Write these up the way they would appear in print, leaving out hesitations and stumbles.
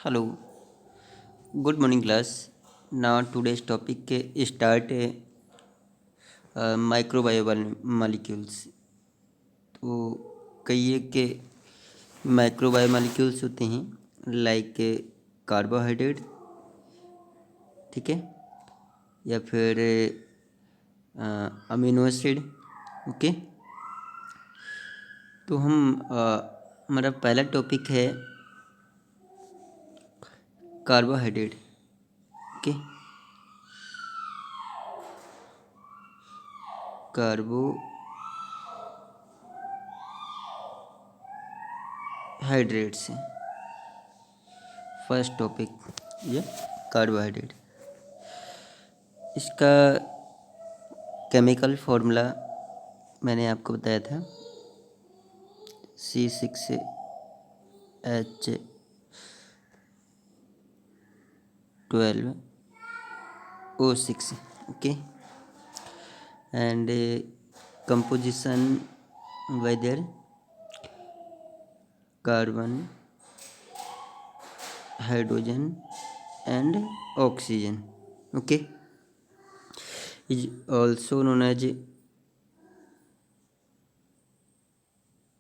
Hello, good morning class. Now today's topic start microbiomोलिक्यूल्स। तो कहिए कि माइक्रोबायोमोलिक्यूल्स होते हैं लाइक कार्बोहाइड्रेट, ठीक है, या फिर अमीनो एसिड। ओके, तो हमारा पहला टॉपिक है carbohydrate. Okay, carbohydrates first topic ये कार्बोहाइड्रेट। इसका केमिकल फॉर्मूला मैंने आपको बताया था, C6H12O6। Okay, and composition whether carbon, hydrogen and oxygen. Okay, is also known as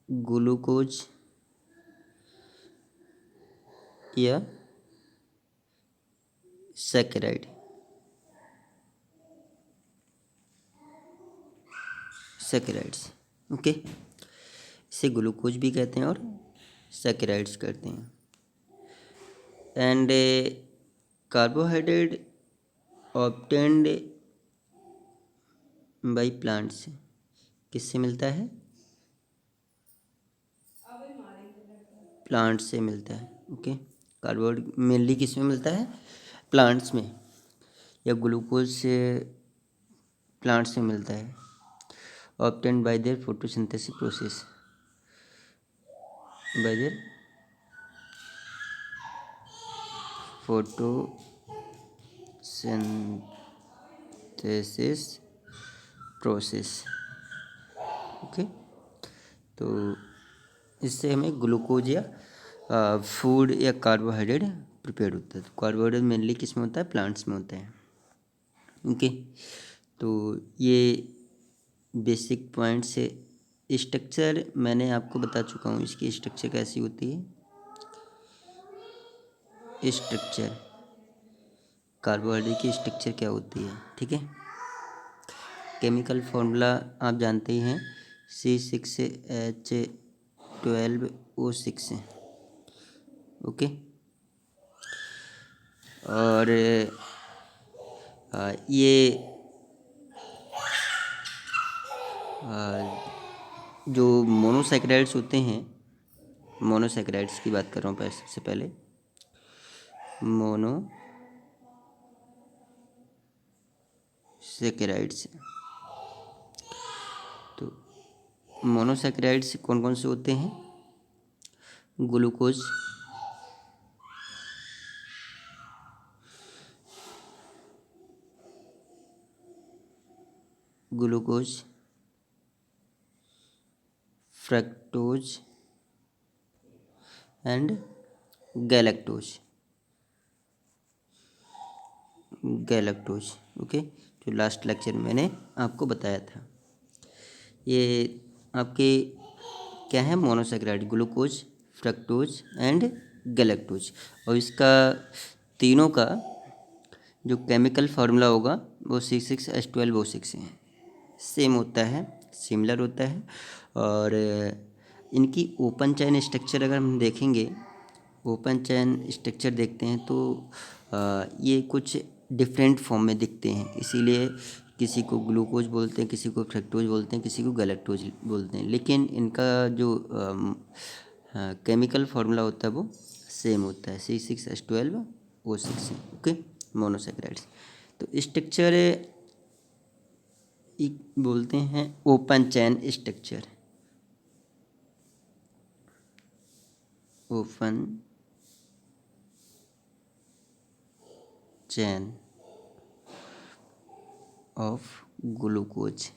glucose या सैकेराइड। सैकेराइड्स, ओके, इसे ग्लूकोज भी कहते हैं और सैकेराइड्स कहते हैं। And carbohydrate obtained by plants, किससे मिलता है? प्लांट से मिलता है। ओके, कार्बोहाइड्रेट मेनली किस में मिलता है? प्लांट्स में, या ग्लूकोज से प्लांट्स से मिलता है। Obtained by there photosynthesis process, bye there photosynthesis process. Okay, तो इससे हमें ग्लूकोज या फूड या कार्बोहाइड्रेट प्रिपेयर होता है। तो कार्बोहाइड्रेट मेनली किस में होता है? प्लांट्स में होता है। ओके, तो ये बेसिक पॉइंट्स से स्ट्रक्चर मैंने आपको बता चुका हूँ, इसकी स्ट्रक्चर कैसी होती है। स्ट्रक्चर कार्बोहाइड्रेट की स्ट्रक्चर क्या होती है, ठीक है। केमिकल फॉर्मूला आप जानते ही हैं, C6H12O6। ओके, और ये जो मोनोसैकेराइड्स होते हैं, मोनोसैकेराइड्स की बात कर रहा हूँ सबसे पहले। मोनोसैकेराइड्स, तो मोनोसैकेराइड्स कौन कौन से होते हैं? Glucose, glucose, fructose and galactose. Galactose, okay, जो लास्ट लेक्चर में मैंने आपको बताया था। ये आपके क्या है? Monosaccharide, glucose, fructose and galactose. और इसका तीनों का जो केमिकल फार्मूला होगा वो C6H12O6 है। सेम होता है, सिमिलर होता है। और इनकी ओपन चैन स्ट्रक्चर अगर हम देखेंगे, ओपन चैन स्ट्रक्चर देखते हैं तो ये कुछ डिफरेंट फॉर्म में दिखते हैं। इसीलिए किसी को ग्लूकोज बोलते हैं, किसी को फ्रक्टोज बोलते हैं, किसी को गैलेक्टोज बोलते हैं, लेकिन इनका जो केमिकल फार्मूला होता है वो सेम होता है, C6H12O6। Okay, monosaccharides. तो स्ट्रक्चर बोलते हैं open chain structure. Open chain of glucose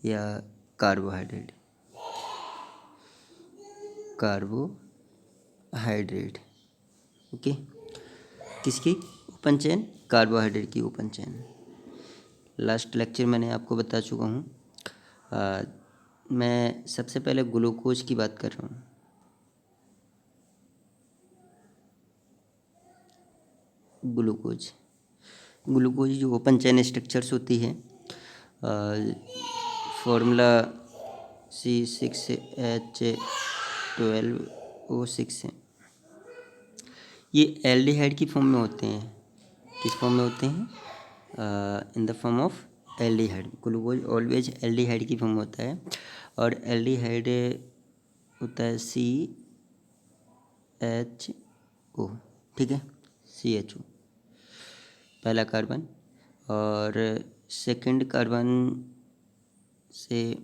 या कार्बोहाइड्रेट, कार्बोहाइड्रेट। ओके, किसकी ओपन चेन? कार्बोहाइड्रेट की ओपन चेन। लास्ट लेक्चर मैंने आपको बता चुका हूँ। मैं सबसे पहले ग्लूकोज की बात कर रहा हूँ। ग्लूकोज जो ओपन चेन स्ट्रक्चर्स होती है, फॉर्मूला C6H12O6 है। ये एल्डिहाइड की फॉर्म में होते हैं। किस फॉर्म में होते हैं? In the form of aldehyde. Glucose always aldehyde की फॉर्म में होता है, और एल्डिहाइड होता है CHO, ठीक है, CHO पहला कार्बन, और सेकंड कार्बन से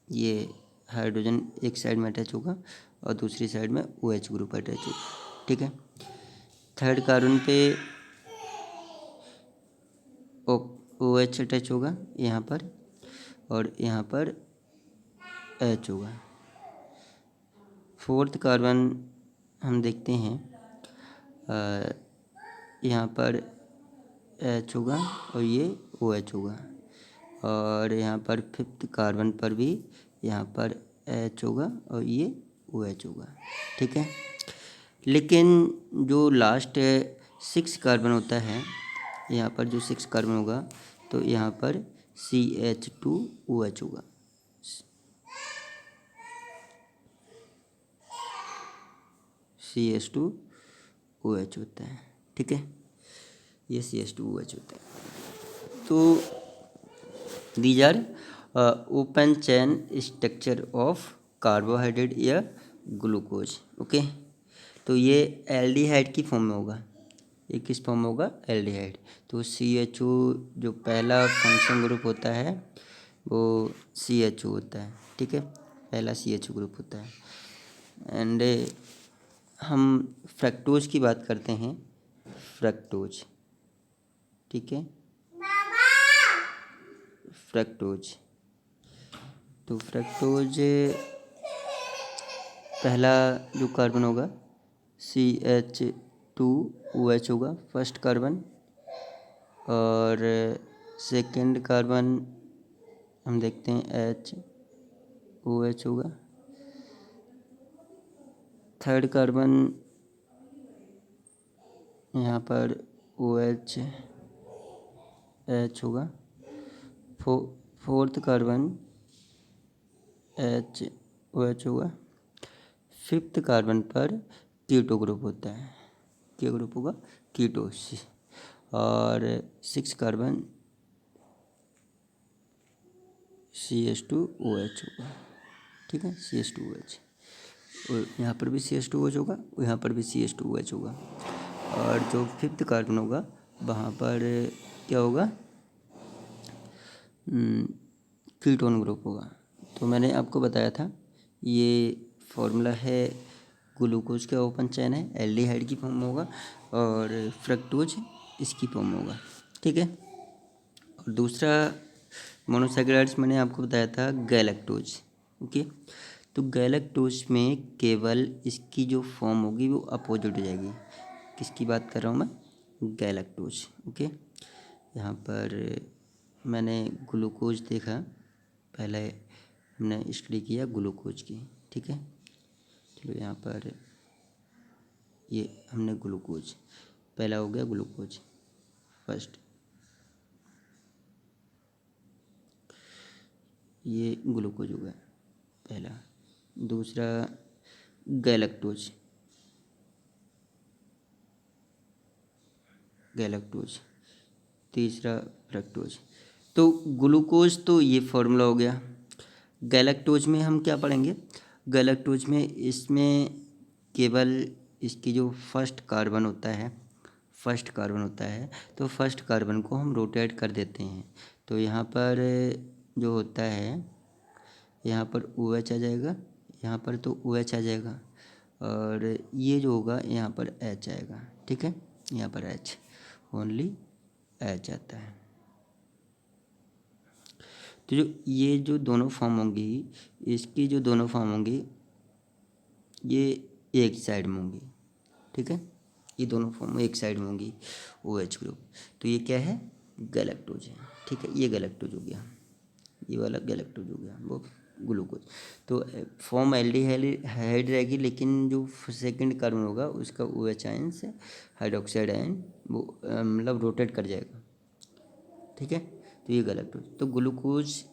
ये हाइड्रोजन एक साइड में अटैच होगा और दूसरी साइड में OH ग्रुप अटैच होगा, ठीक है। थर्ड कार्बन पे OH अटैच होगा यहाँ पर, और यहाँ पर H होगा। फोर्थ कार्बन हम देखते हैं, यहाँ पर H होगा और ये OH होगा, और यहाँ पर फिफ्थ कार्बन पर भी यहाँ पर H होगा और ये OH होगा, ठीक है। लेकिन जो लास्ट 6 कार्बन होता है, यहाँ पर जो 6 कार्बन होगा तो यहाँ पर CH2OH होगा। CH2OH होता है, ठीक है, ये CH2OH होता है। तो these are open chain structure of carbohydrate या ग्लूकोज, ओके। तो ये एल्डिहाइड की फॉर्म में होगा। ये किस फॉर्म में होगा? एल्डिहाइड। तो CHO जो पहला फंक्शन ग्रुप होता है वो CHO होता है, ठीक है, पहला CHO ग्रुप होता है। एंड हम फ्रक्टोज की बात करते हैं। फ्रक्टोज, ठीक है, फ्रक्टोज। तो फ्रक्टोज पहला जो कार्बन होगा CH2OH होगा, फर्स्ट कार्बन, और सेकंड कार्बन हम देखते हैं HOH होगा। थर्ड कार्बन यहाँ पर OH H होगा। फोर्थ कार्बन HOH होगा। फिफ्थ कार्बन पर कीटो ग्रुप होता है। क्या ग्रुप होगा? कीटो। और 6 कार्बन CH2OH होगा, ठीक है, CH2OH। और यहाँ पर भी CH2OH होगा, यहाँ पर भी CH2OH होगा। और जो फिफ्थ कार्बन होगा वहाँ पर क्या होगा? कीटोन ग्रुप होगा। तो मैंने आपको बताया था ये फॉर्मूला है, ग्लूकोज का ओपन चैन है, एल्डिहाइड की फॉर्म में होगा, और फ्रक्टोज इसकी फॉर्म में होगा, ठीक है। और दूसरा मोनोसैकेराइड्स मैंने आपको बताया था गैलेक्टोज, ओके। तो गैलेक्टोज में केवल इसकी जो फॉर्म होगी वो अपोजिट हो जाएगी। किसकी बात कर रहा हूँ मैं? Galactose, okay. यहाँ पर मैंने ग्लूकोज देखा, पहले हमने स्टडी किया ग्लूकोज की, ठीक है। चलो यहाँ पर ये हमने ग्लूकोज पहला हो गया, ग्लूकोज फर्स्ट, ये ग्लूकोज हो गया पहला। दूसरा गैलेक्टोज, तीसरा फ्रक्टोज। तो ग्लूकोज तो ये फॉर्मूला हो गया। गैलेक्टोज में हम क्या पढ़ेंगे? गैलेक्टोज में इसमें केवल इसकी जो फर्स्ट कार्बन होता है, तो फर्स्ट कार्बन को हम रोटेट कर देते हैं। तो यहाँ पर जो होता है, यहाँ पर OH आ जाएगा, यहाँ पर तो OH आ जाएगा, और ये जो होगा यहाँ पर H आएगा, ठीक है, यहाँ पर H, ओनली H आता है। तो जो दोनों फॉर्म होंगी, इसकी जो दोनों फॉर्म होंगी, ये एक साइड में होंगी, ठीक है। ये दोनों फॉर्म एक साइड में होंगी OH ग्रुप। तो ये क्या है, गैलेक्टोज है, ठीक है। ये गैलेक्टोज हो गया, ये वाला गैलेक्टोज हो गया, वो ग्लूकोज। तो फॉर्म एल्डिहाइड रहेगी, लेकिन जो सेकंड कार्बन होगा उसका OH आयन से हाइड्रोक्साइड आयन वो मतलब रोटेट कर जाएगा, ठीक है। तो ये गैलेक्टोज। तो ग्लूकोज,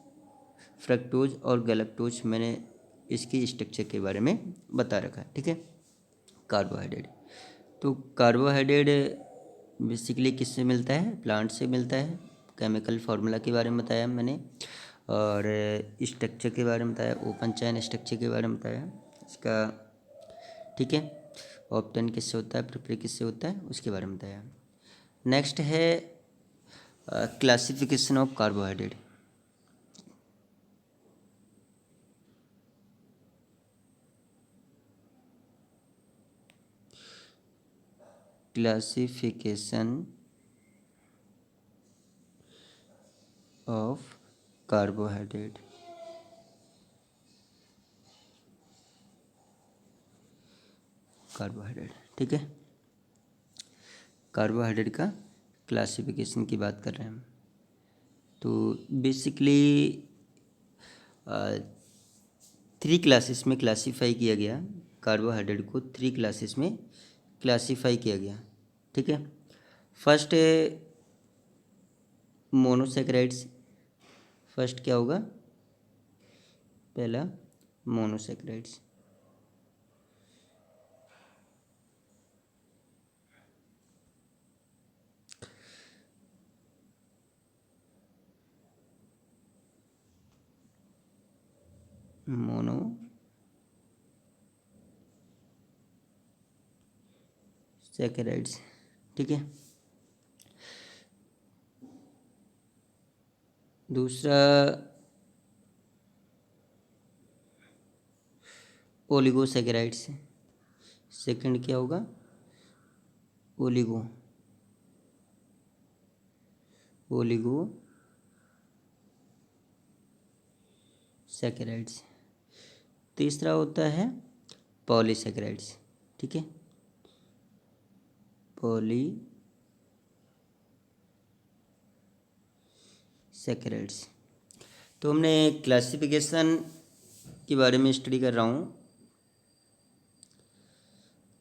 फ्रक्टोज और गैलेक्टोज मैंने इसकी स्ट्रक्चर के बारे में बता रखा है, ठीक है। कार्बोहाइड्रेट, तो कार्बोहाइड्रेट बेसिकली किससे मिलता है, प्लांट से मिलता है। केमिकल फार्मूला के बारे में बताया मैंने, और स्ट्रक्चर के बारे में बताया, ओपन चैन स्ट्रक्चर के बारे में बताया इसका, ठीक है। ऑप्टेन किससे होता है, प्रिपेयर किससे होता है, उसके बारे में बताया। नेक्स्ट है classification of carbohydrate. Classification of carbohydrate, ठीक है। कार्बोहाइड्रेट का क्लासिफिकेशन की बात कर रहे हैं हम। तो बेसिकली 3 क्लासेस में क्लासीफाई किया गया, कार्बोहाइड्रेट को 3 क्लासेस में क्लासीफाई किया गया, ठीक है। फर्स्ट है मोनोसेक्राइड्स। फर्स्ट क्या होगा, पहला मोनोसेक्राइड्स। मोनोसेक्राइड्स, ठीक है। दूसरा ओलिगोसेक्राइड्स। सेकंड क्या होगा, ओलिगो सेक्राइड्स। तीसरा होता है पॉलीसेक्राइड्स, ठीक है। पॉलीसेक्राइड्स। तो हमने क्लासिफिकेशन के बारे में स्टडी कर रहा हूँ।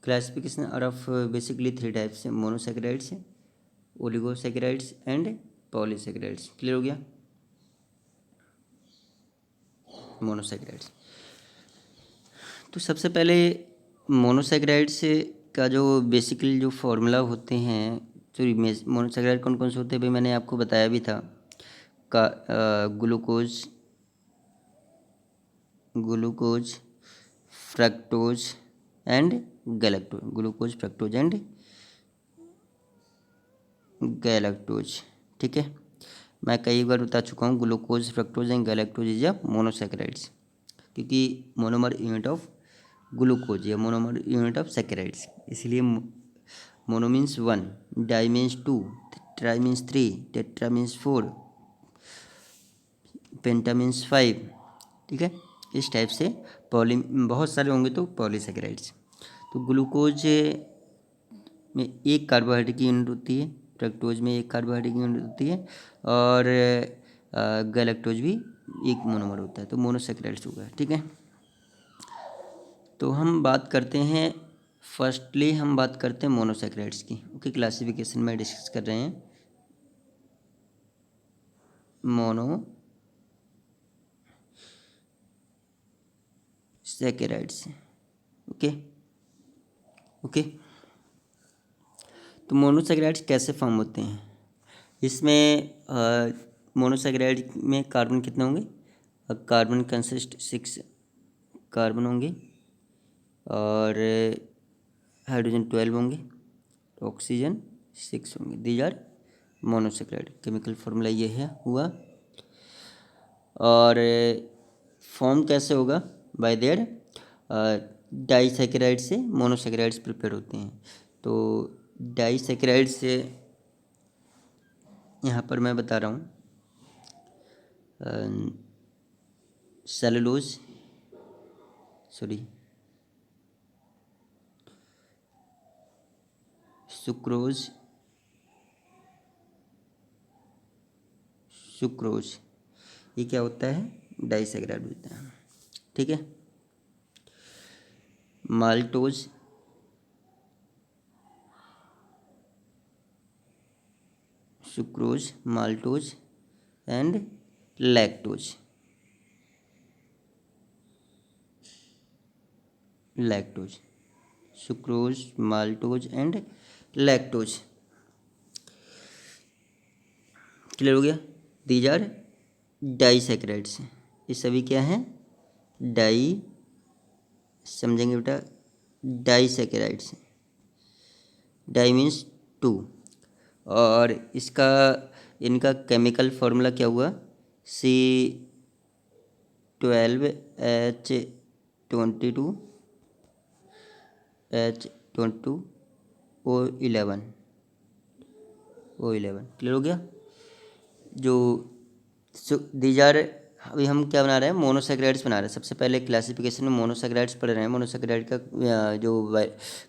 Classification are of basically 3 types है, monosaccharides, oligosaccharides and polysaccharides. Clear हो गया। मोनोसेक्राइड्स, तो सबसे पहले मोनोसेक्राइड्स का जो बेसिकली जो फॉर्मूला होते हैं, तो मोनोसेक्राइड कौन कौन से होते हैं भाई, मैंने आपको बताया भी था। का glucose fructose and galactose, glucose fructose and galactose, ठीक है। मैं कई बार बता चुका हूँ, glucose fructose and galactose is a monosaccharides, क्योंकि मोनोमर यूनिट ऑफ ग्लूकोज या मोनोमर यूनिट ऑफ सेक्राइड्स, इसलिए mono means 1, di means 2, tri means 3, tetra means 4, penta means 5, ठीक है। इस टाइप से पॉली बहुत सारे होंगे तो पॉलीसेक्राइड्स। तो ग्लूकोज में एक कार्बोहाइड्रेट की यूनिट होती है, फ्रक्टोज में एक कार्बोहाइड्रेट की यूनिट होती है, और गैलेक्टोज भी एक मोनोमर होता है, तो मोनोसेक्राइड्स होगा, ठीक है। तो हम बात करते हैं, फर्स्टली हम बात करते हैं मोनोसेक्राइड्स की, ओके। क्लासिफिकेशन में डिस्कस कर रहे हैं मोनोसेक्राइड्स, ओके ओके। तो मोनोसेक्राइड्स कैसे फॉर्म होते हैं, इसमें मोनोसेक्राइड में कार्बन कितने होंगे, कार्बन कंसिस्ट 6 कार्बन होंगे, और हाइड्रोजन 12 होंगे, ऑक्सीजन 6 होंगे। These are monosaccharide. Chemical formula ये है हुआ। और फॉर्म कैसे होगा, बाय देयर डाइसेक्राइड से मोनोसेक्राइड्स प्रिपेयर होते हैं। तो डाइसेक्राइड से यहाँ पर मैं बता रहा हूँ, सेलुलोज, सॉरी सुक्रोज सुक्रोज ये क्या होता है, डाइसैकेराइड होता है। ठीक है। Maltose sucrose maltose and lactose lactose sucrose maltose and lactose. Clear हो गया। These are disaccharides. ये सभी क्या हैं, डाई, समझेंगे बेटा, डाइसैकेराइड्स। Die means to. और इसका इनका केमिकल फार्मूला क्या हुआ, C12H22 H22O11 क्लियर हो गया। जो दीज आर, अभी हम क्या बना रहे हैं, मोनोसैकेराइड्स बना रहे हैं। सबसे पहले क्लासिफिकेशन में मोनोसैकेराइड्स पढ़ रहे हैं। मोनोसैकेराइड का जो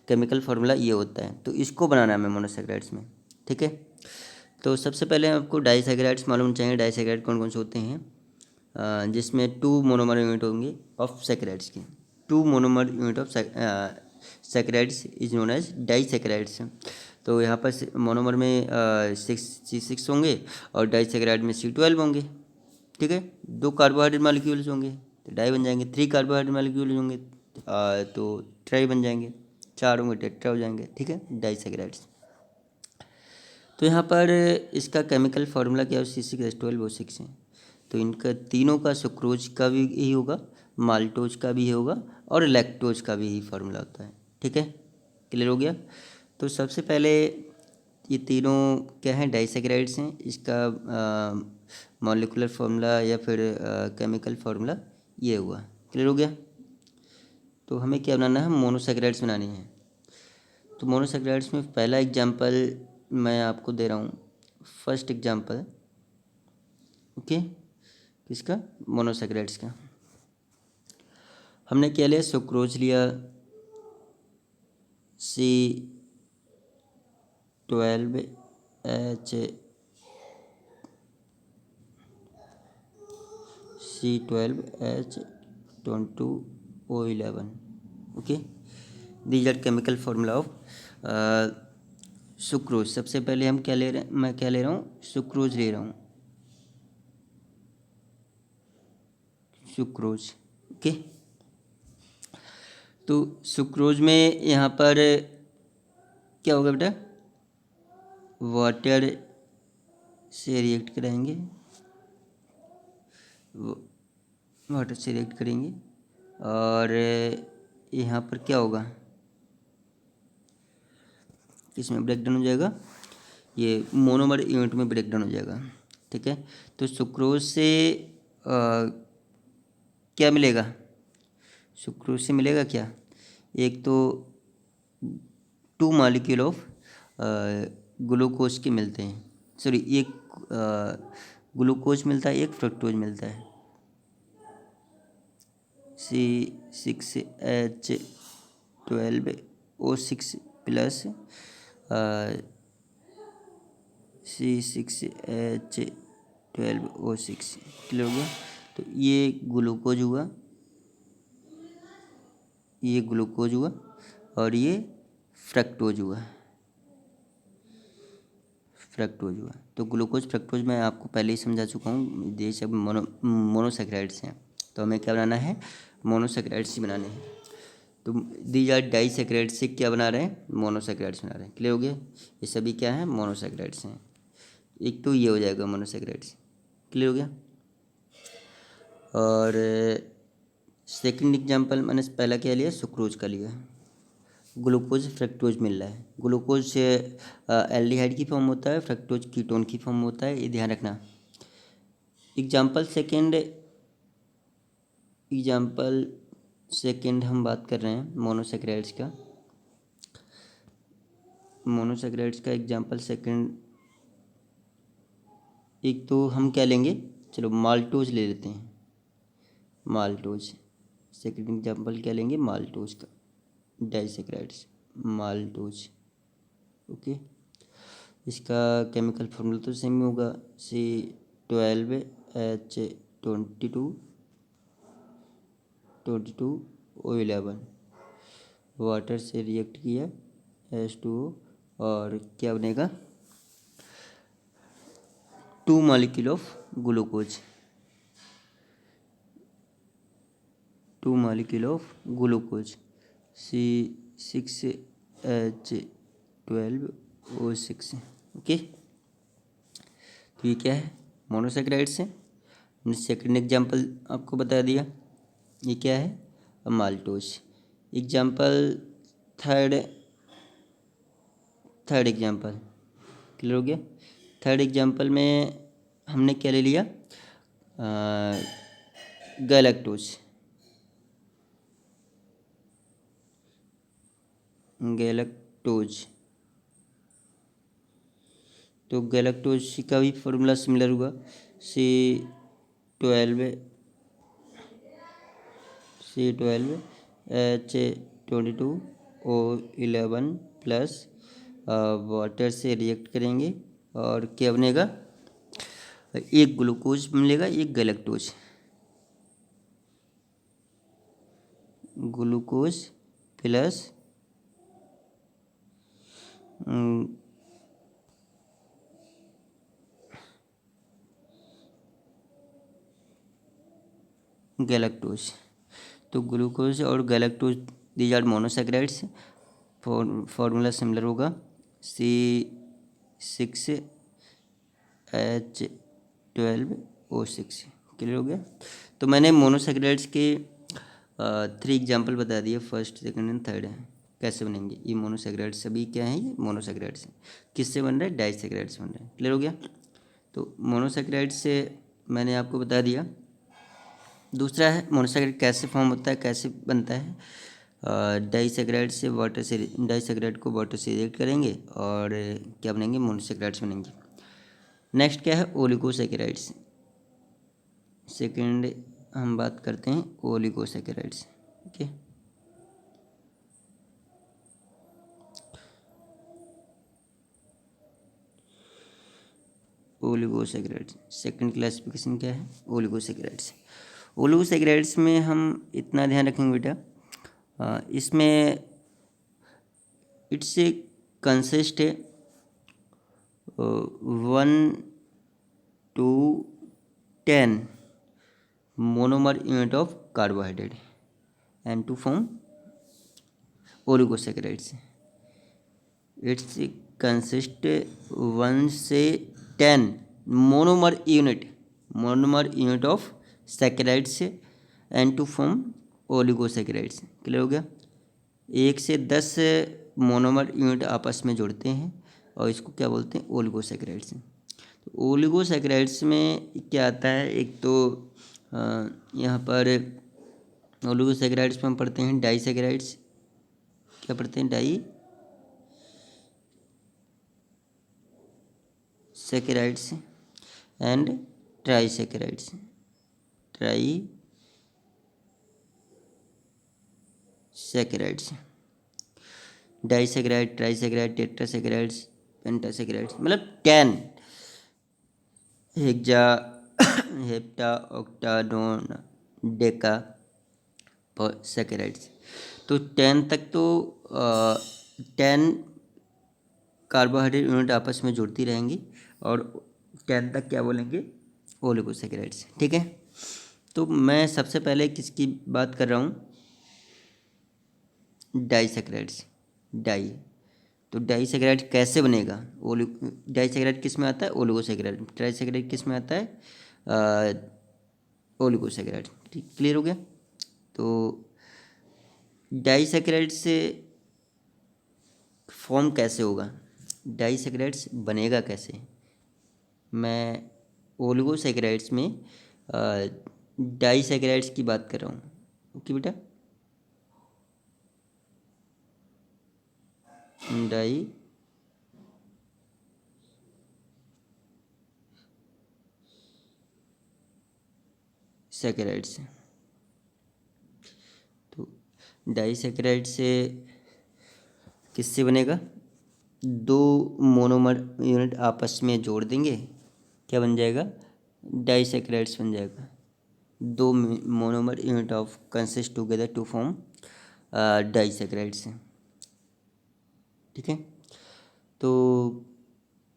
केमिकल फार्मूला ये होता है, तो इसको बनाना है हमें मोनोसैकेराइड्स में। ठीक है। तो सबसे पहले आपको डाइसैकेराइड्स मालूम चाहिए। डाइसैकेराइड कौन कौन से होते हैं, जिसमें 2 मोनोमर यूनिट होंगे ऑफ सैकेराइड्स के। 2 monomer unit of saccharides is known as disaccharides. तो यहाँ पर मोनोमर में 6 होंगे और डाइसैकेराइड में C12 होंगे। ठीक है। 2 कार्बोहाइड्रेट मालिक्यूल्स होंगे तो डाई बन जाएंगे। 3 कार्बोहाइड्रेट मालिक्यूल्स होंगे तो ट्राई बन जाएंगे। 4 होंगे टेट्रा हो जाएंगे। ठीक है, डाइसैकेराइड्स। तो यहाँ पर इसका केमिकल फार्मूला क्या है, C6H12O6 है। तो इनका तीनों का सुक्रोज का भी यही होगा, माल्टोज का भी होगा और लैक्टोज का भी यही फार्मूला होता है। ठीक है, क्लियर हो गया। तो सबसे पहले ये तीनों क्या हैं, डाइसैकेराइड्स हैं। इसका मॉलिक्यूलर फार्मूला या फिर केमिकल फार्मूला ये हुआ। क्लियर हो गया। तो हमें क्या बनाना है, मोनोसैकेराइड्स बनानी है। तो मोनोसैकेराइड्स में पहला एग्जांपल मैं आपको दे रहा हूँ, फर्स्ट एग्जांपल। ओके, किसका, मोनोसैकेराइड्स का। हमने क्या लिया, सुक्रोज लिया C12H22O11। Okay, these are chemical formula of sucrose. सबसे पहले हम क्या ले रहे हैं, मैं क्या ले रहा हूँ, सुक्रोज ले रहा हूँ, सुक्रोज। ओके। तो सुक्रोज में यहाँ पर क्या होगा बेटा, वाटर से रिएक्ट कराएंगे, वाटर से रिएक्ट करेंगे और यहाँ पर क्या होगा, किसमें ब्रेक डाउन हो जाएगा, ये मोनोमर यूनिट में ब्रेक डाउन हो जाएगा। ठीक है। तो सुक्रोज से क्या मिलेगा, सुक्रोज से मिलेगा क्या, एक तो 2 मॉलिक्यूल ऑफ ग्लूकोज के मिलते हैं, सॉरी एक ग्लूकोज मिलता है, एक फ्रक्टोज मिलता है। C6H12O6 plus C6H12O6। क्लियर हो गया। तो ये ग्लूकोज हुआ, ये ग्लूकोज हुआ और ये फ्रक्टोज हुआ, फ्रक्टोज हुआ। तो ग्लूकोज फ्रक्टोज मैं आपको पहले ही समझा चुका हूँ, ये सब मोनोसैकेराइड्स हैं। तो हमें क्या बनाना है, मोनोसैकेराइड्स ही बनाने हैं। तो दीज आर डाइसैकेराइड्स से क्या बना रहे हैं, मोनोसैकेराइड्स बना रहे हैं। क्लियर हो गया। ये सभी क्या हैं, मोनोसैकेराइड्स हैं। एक तो ये हो जाएगा मोनोसैकेराइड्स। क्लियर हो गया। और सेकंड एग्जांपल मैंने पहला क्या लिया, सुक्रोज का लिया। ग्लूकोज फ्रक्टोज मिल रहा है। ग्लूकोज से एल्डिहाइड की फॉर्म होता है, फ्रक्टोज कीटोन की फॉर्म होता है, ये ध्यान रखना। एग्जांपल सेकंड हम बात कर रहे हैं मोनोसैकेराइड्स का। मोनोसैकेराइड्स का एग्जांपल सेकंड, एक तो हम क्या लेंगे, चलो माल्टोज ले लेते हैं, माल्टोज। सेकंड एग्जांपल क्या लेंगे, माल्टोज का, डाइसैकेराइड्स, माल्टोज। ओके। इसका केमिकल फॉर्मूला तो सेम ही होगा, C12H22O11, वाटर से रिएक्ट किया H2O, और क्या बनेगा 2 molecule of glucose, 2 molecule of glucose C6H12O6। Okay, तो ये क्या है मोनोसेक्राइड्स है। हमने सेकंड एग्जांपल आपको बता दिया, ये क्या है maltose. Example third example clear हो गया। थर्ड एग्जांपल में हमने क्या ले लिया गैलेक्टोज। तो गैलेक्टोज का भी फॉर्मूला सिमिलर हुआ, C12H22O11 प्लस वाटर से रिएक्ट करेंगे और क्या बनेगा, एक ग्लूकोज मिलेगा, एक गैलेक्टोज, ग्लूकोज प्लस गैलेक्टोज। तो ग्लूकोज और galactose these are monosaccharides, formula similar होगा C6H12O6। क्लियर हो गया। तो मैंने मोनोसैकेराइड्स के 3 एग्जांपल बता दिए, फर्स्ट सेकंड एंड थर्ड है कैसे बनेंगे। ये मोनोसैकेराइड्स सभी क्या हैं, ये मोनोसैकेराइड्स हैं। किससे बन रहा है, डाइसैकेराइड्स बन रहा है। क्लियर हो गया। तो मोनोसैकेराइड्स से मैंने आपको बता दिया। दूसरा है मोनोसैकेराइड कैसे फॉर्म होता है, कैसे बनता है। डाइसैकेराइड से वाटर से, डाइसैकेराइड को वाटर से रिएक्ट करेंगे और क्या बनेंगे, मोनोसैकेराइड्स बनेंगे। नेक्स्ट क्या है ओलिगोसैकेराइड्स। सेकंड हम बात करते हैं oligosaccharides. Okay, oligosaccharides second classification क्या है ओलिगोसैकेराइड्स। ओलिगोसैकेराइड्स में हम इतना ध्यान रखेंगे बेटा, इसमें it's consist 1 to 10 monomer unit of carbohydrate and to form oligosaccharides. It's consist 1 से 10 monomer unit of saccharides and to form oligosaccharides। Clear हो गया। 1 से 10 मोनोमर यूनिट आपस में जुड़ते हैं और इसको क्या बोलते हैं ओलिगोसैकेराइड्स। तो ओलिगोसैकेराइड्स में क्या आता है, एक तो यहाँ पर ओलिगोसैकेराइड्स में हम पढ़ते हैं डाइसैकेराइड्स। क्या पढ़ते हैं, disaccharides and trisaccharides. Disaccharide, trisaccharide, tetrasaccharides, pentasaccharides, मतलब 10 hexa hepta octa nona deca saccharides. तो 10 तक तो 10 कार्बोहाइड्रेट यूनिट आपस में जुड़ती रहेंगी और 10 तक क्या बोलेंगे ओलिगोसैकेराइड्स। ठीक है। तो मैं सबसे पहले किसकी बात कर रहा हूँ, डाइसैकेराइड्स। तो डाइसैकेराइड कैसे बनेगा, डाइसैकेराइड किस में आता है ओलिगोसैकेराइड, ट्राइसैकेराइड किस में आता है ओलिगोसैकेराइड। ठीक, क्लियर हो गया। तो डाइसैकेराइड से फॉर्म कैसे होगा, डाइसैकेराइड्स बनेगा कैसे। मैं ओलिगोसैकेराइड्स में डाइसैकेराइड्स की बात कर रहा हूँ। ओके बेटा, डाइसैकेराइड्स। तो डाइसैकेराइड से किससे बनेगा, दो मोनोमर यूनिट आपस में जोड़ देंगे, क्या बन जाएगा? डाइसैकेराइड्स बन जाएगा। दो monomer unit of consist together to form disaccharides. ठीक है, तो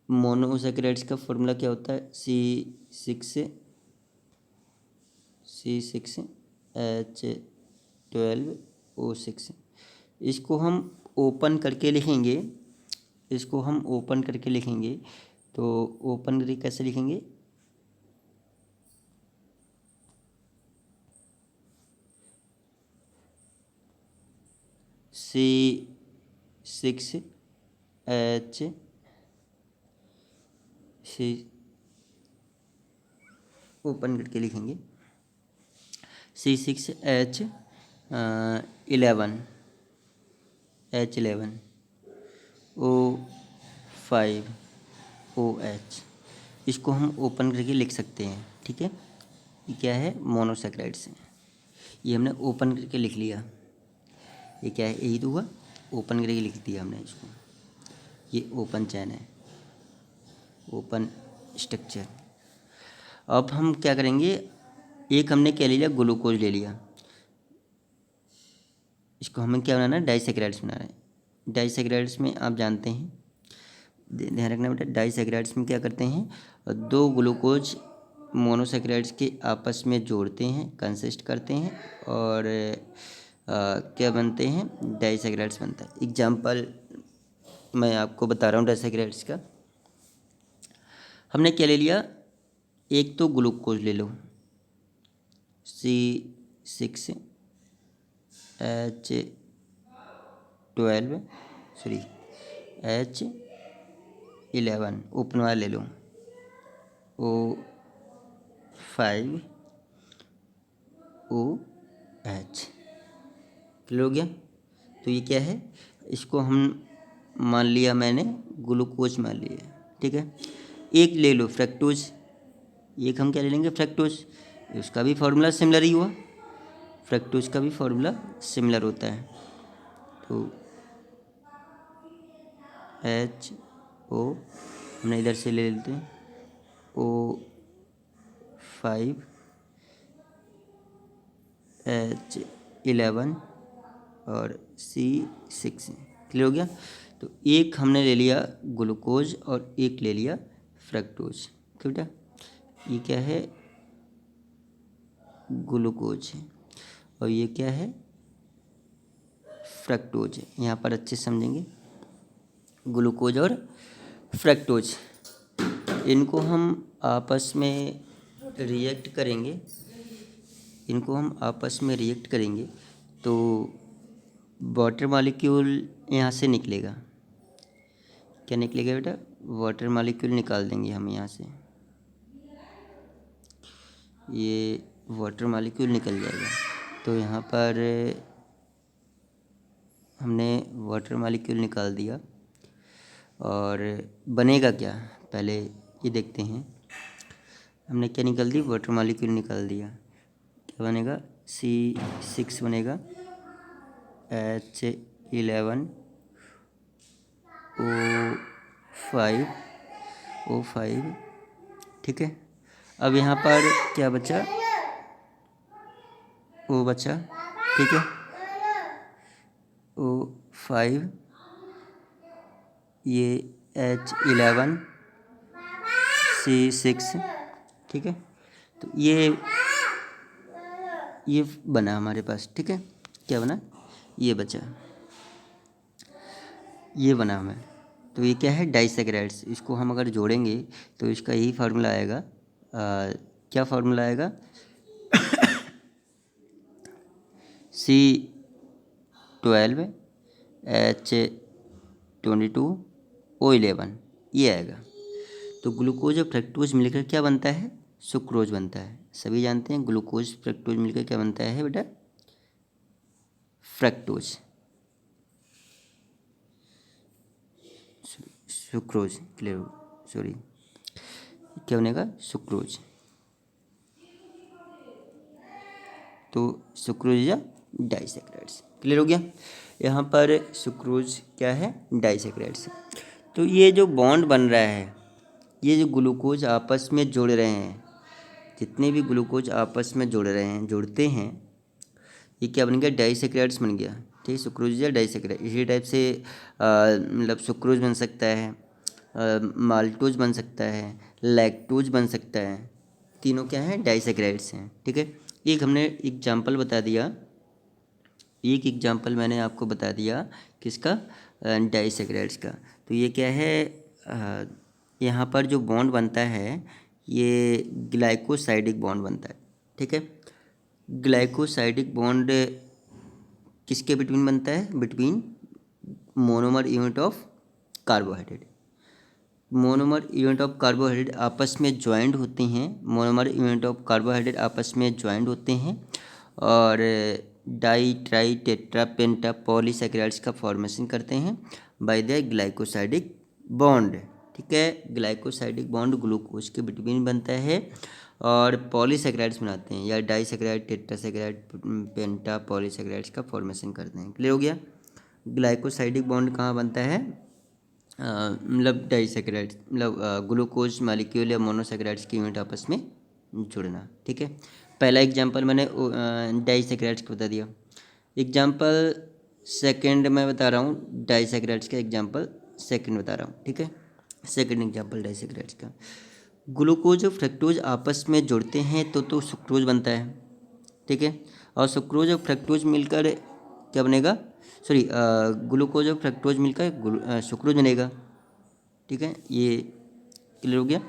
मोनोसैकेराइड्स का फॉर्मूला क्या होता है? C6H12O6। इसको हम ओपन करके लिखेंगे, तो ओपन करके कैसे लिखेंगे? C6H ओपन करके लिखेंगे C6H11O5OH। इसको हम ओपन करके लिख सकते हैं। ठीक है, ये क्या है? मोनोसैकेराइड्स है। ये हमने ओपन करके लिख लिया। ये क्या है? यही तो हुआ, ओपन करके लिख दिया हमने इसको। ये ओपन चैन है, ओपन स्ट्रक्चर। अब हम क्या करेंगे? एक हमने क्या ले लिया? ग्लूकोज ले लिया। इसको हमें क्या बनाना है? डाइसैकेराइड्स बनाना है। डाइसैकेराइड्स में आप जानते हैं, ध्यान रखना बेटा, डाइसैकेराइड्स में क्या करते हैं? दो ग्लूकोज मोनोसैकेराइड्स के आपस में जोड़ते हैं, कंसिस्ट करते हैं, और क्या बनते हैं? डाइसैकेराइड्स बनता है। एग्जाम्पल मैं आपको बता रहा हूँ डाइसैकेराइड्स का। हमने क्या ले लिया? एक तो ग्लूकोज ले लो, H11 ओपन वाला ले लो, O5OH। क्लियर हो गया? तो ये क्या है? इसको हम मान लिया, मैंने ग्लूकोज मान लिया। ठीक है, एक ले लो फ्रक्टोज, एक हम क्या ले लेंगे? फ्रक्टोज। उसका भी फॉर्मूला सिमिलर ही हुआ, फ्रक्टोज का भी फॉर्मूला सिमिलर होता है। तो HO हमने इधर से ले लेते हैं, O5H11 और C6। क्लियर हो गया? तो एक हमने ले लिया ग्लूकोज और एक ले लिया फ्रक्टोज। क्यों बेटा? ये क्या है? ग्लूकोज है, और ये क्या है? फ्रक्टोज है। यहाँ पर अच्छे समझेंगे, ग्लूकोज और फ्रक्टोज, इनको हम आपस में रिएक्ट करेंगे, तो वाटर मॉलिक्यूल यहाँ से निकलेगा। क्या निकलेगा बेटा? वाटर मॉलिक्यूल निकाल देंगे हम यहाँ से, ये वाटर मॉलिक्यूल निकल जाएगा। तो यहाँ पर हमने वाटर मॉलिक्यूल निकाल दिया, और बनेगा क्या? पहले ये देखते हैं। हमने क्या निकाल दी? वाटर मॉलिक्यूल निकाल दिया। क्या बनेगा? C6 बनेगा, H11O5। ठीक है, अब यहाँ पर क्या बचा? O बचा। ठीक है, O5, ये H11, C6। ठीक है, तो ये बना हमारे पास। ठीक है, क्या बना? ये बचा, ये बना हमें। तो ये क्या है? डाइसैकेराइड्स। इसको हम अगर जोड़ेंगे तो इसका यही फार्मूला आएगा। क्या फार्मूला आएगा? C12H22O11, ये आएगा। तो ग्लूकोज और फ्रक्टोज मिलकर क्या बनता है? सुक्रोज बनता है। सभी जानते हैं ग्लूकोज फ्रक्टोज मिलकर क्या बनता है बेटा? Fructose, sucrose. क्लियर? सॉरी, क्या बनेगा? सुक्रोज। तो सुक्रोज या डाइसैकेराइड्स। क्लियर हो गया? यहाँ पर सुक्रोज क्या है? डाइसैकेराइड्स। तो ये जो बॉन्ड बन रहा है, ये जो ग्लूकोज आपस में जुड़ रहे हैं, जितने भी ग्लूकोज आपस में जुड़ रहे हैं, जुड़ते हैं, ये क्या बन गया, डाइसैकेराइड्स बन गया। ठीक, सुक्रोज या डाइसैकेराइड। इसी टाइप से मतलब सुक्रोज बन सकता है, माल्टोज बन सकता है, लैक्टोज बन सकता है। तीनों क्या हैं, डाइसैकेराइड्स हैं। ठीक है, एक हमने एग्जाम्पल बता दिया, एक एग्जाम्पल मैंने आपको बता दिया किसका, डाइसैकेराइड्स का। तो ये क्या है, यहाँ पर जो बॉन्ड बनता है ये ग्लाइकोसाइडिक बॉन्ड बनता है। ठीक है, ग्लाइकोसाइडिक बॉन्ड किसके बिटवीन बनता है, between monomer unit of carbohydrate. Monomer unit of carbohydrate आपस में ज्वाइंट होते हैं, मोनोमर यूनिट ऑफ कार्बोहाइड्रेट आपस में ज्वाइंट होते हैं और डाई ट्राई टेट्रा पेंटा पॉलीसैकेराइड्स का फॉर्मेशन करते हैं बाय द ग्लाइकोसाइडिक बॉन्ड। ठीक है, ग्लाइकोसाइडिक बॉन्ड ग्लूकोज के बिटवीन बनता है और पॉलीसैकेराइड्स बनाते हैं, या डाईसैकेराइड टेट्रासैकेराइड पेंटा पॉलीसैकेराइड्स का फॉर्मेशन करते हैं। क्लियर हो गया। ग्लाइकोसाइडिक बॉन्ड कहाँ बनता है, मतलब डाईसैकेराइड्स, मतलब ग्लूकोज मालिक्यूल या मोनोसैकेराइड्स की यूनिट आपस में जुड़ना। ठीक है, पहला एग्जांपल मैंने डाईसैकेराइड्स का बता दिया। एग्जांपल सेकंड मैं बता रहा हूँ, डाईसैकेराइड्स का एग्जांपल सेकंड बता रहा हूँ। ठीक है, सेकंड एग्जांपल डाईसैकेराइड्स का, ग्लूकोज और फ्रक्टोज आपस में जुड़ते हैं तो सुक्रोज बनता है। ठीक है, और सुक्रोज और फ्रक्टोज मिलकर क्या बनेगा, सॉरी ग्लूकोज और फ्रक्टोज मिलकर सुक्रोज बनेगा। ठीक है, ये क्लियर हो गया।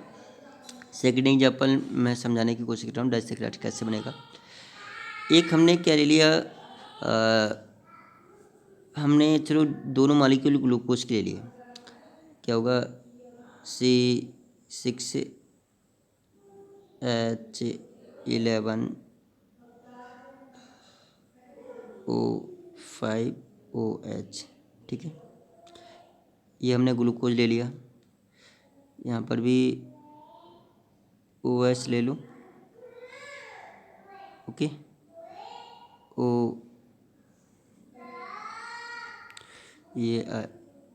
सेकंड एग्जाम्पल मैं समझाने की कोशिश कर रहा हूँ डाइसैकेराइड कैसे बनेगा। एक हमने क्या ले लिया, हमने चलो दोनों मॉलिक्यूल ग्लूकोज के ले लिए, क्या होगा, C6H11O5OH। ठीक है, ये हमने ग्लूकोज ले लिया, यहाँ पर भी OH ले लो। ओके, ओ ये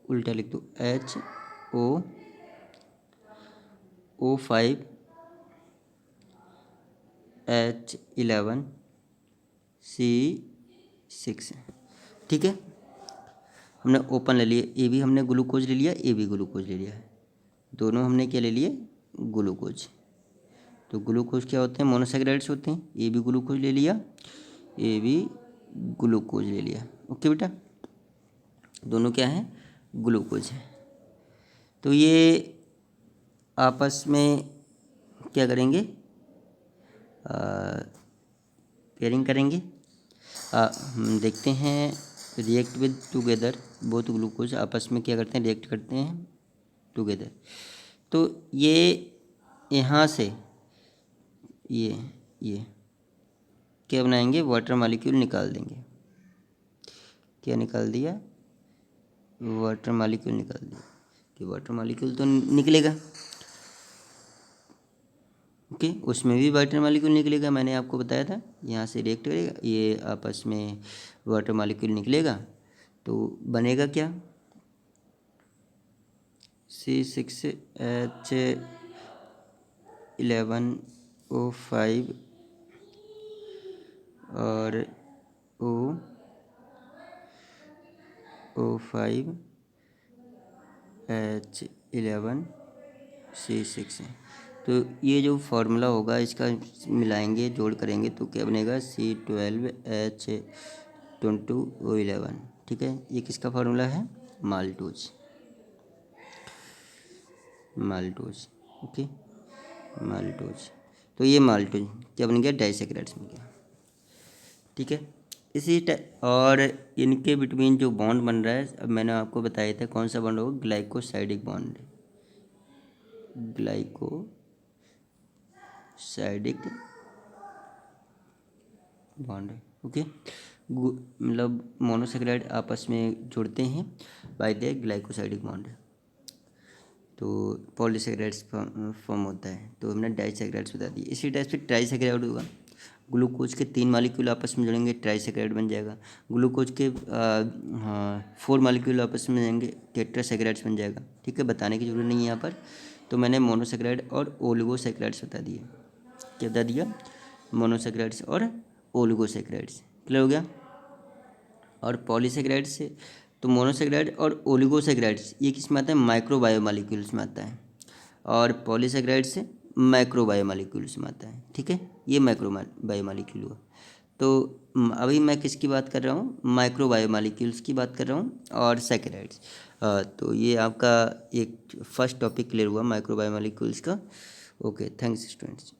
उल्टा लिख दो, HOO5H11C6। ठीक है, हमने ओपन ले लिए, ए भी हमने ग्लूकोज ले लिया, ए भी ग्लूकोज ले लिया है, दोनों हमने क्या ले लिए, ग्लूकोज। तो ग्लूकोज क्या होते हैं, मोनोसैकेराइड्स होते हैं, ए भी ग्लूकोज ले लिया, ए भी ग्लूकोज ले लिया। ओके बेटा, दोनों क्या हैं, ग्लूकोज है। तो ये आपस में क्या करेंगे, पेयरिंग करेंगे। हम देखते हैं, react with together, both glucose आपस में क्या करते हैं, रिएक्ट करते हैं टुगेदर। तो ये यहाँ से ये क्या बनाएंगे, वाटर मॉलिक्यूल निकाल देंगे। क्या निकाल दिया, वाटर मॉलिक्यूल निकाल दिया, कि वाटर मॉलिक्यूल तो निकलेगा। ओके, उसमें भी वाटर मॉलिक्यूल निकलेगा, मैंने आपको बताया था, यहाँ से रिएक्ट करेगा, ये आपस में वाटर मॉलिक्यूल निकलेगा, तो बनेगा क्या, C6H11O5 और O5H11C6 है। तो ये जो फार्मूला होगा इसका मिलाएंगे, जोड़ करेंगे तो क्या बनेगा, C12H22O11। ठीक है, ये किसका फार्मूला है, माल्टोज। Okay, maltose. तो ये माल्टोज क्या बन गया, डाइसैकेराइड्स बन गया। ठीक है, और इनके बिटवीन जो बॉन्ड बन रहा है, अब मैंने आपको बताया था कौन सा बॉन्ड होगा, glycosidic bond, glycosidic bond. Okay, मतलब मोनोसैकेराइड आपस में जुड़ते हैं बाय द ग्लाइकोसाइडिक बॉन्ड, तो पॉलीसैकेराइड्स फॉर्म होता है। तो हमने डाइसैकेराइड्स बता दिए। इसी टाइप से ट्राइसैकेराइड होगा, ग्लूकोज के 3 मालिक्यूल आपस में जुड़ेंगे, ट्राइसेकेराइड बन जाएगा। ग्लूकोज के 4 मालिक्यूल आपस में जुड़ेंगे, टेट्रासेकेराइड्स बन जाएगा। ठीक है, बताने की जरूरत नहीं है यहाँ पर। तो मैंने मोनोसेकेराइड और ओलिगोसेकेराइड्स बता दिए। क्या बता दिया? मोनोसेकेराइड्स और ओलिगोसेकेराइड्स। क्लियर हो गया? और पॉलीसेकेराइड से, तो मोनोसेकेराइड और ओलिगोसेकेराइड्स ये किस में आता है? माइक्रो बायोमॉलिक्यूल्स में आता है। और पॉलीसेकेराइड से मैक्रो बायोमॉलिक्यूल्स में आता है। ठीक है, ये मैक्रो बायोमॉलिक्यूल हुआ। तो अभी मैं किसकी बात कर रहा हूँ? माइक्रो बायोमॉलिक्यूल्स की बात कर रहा हूँ और सेकेराइड्स। तो ये आपका एक फर्स्ट टॉपिक क्लियर हुआ माइक्रो बायोमॉलिक्यूल्स का। Okay, thanks students.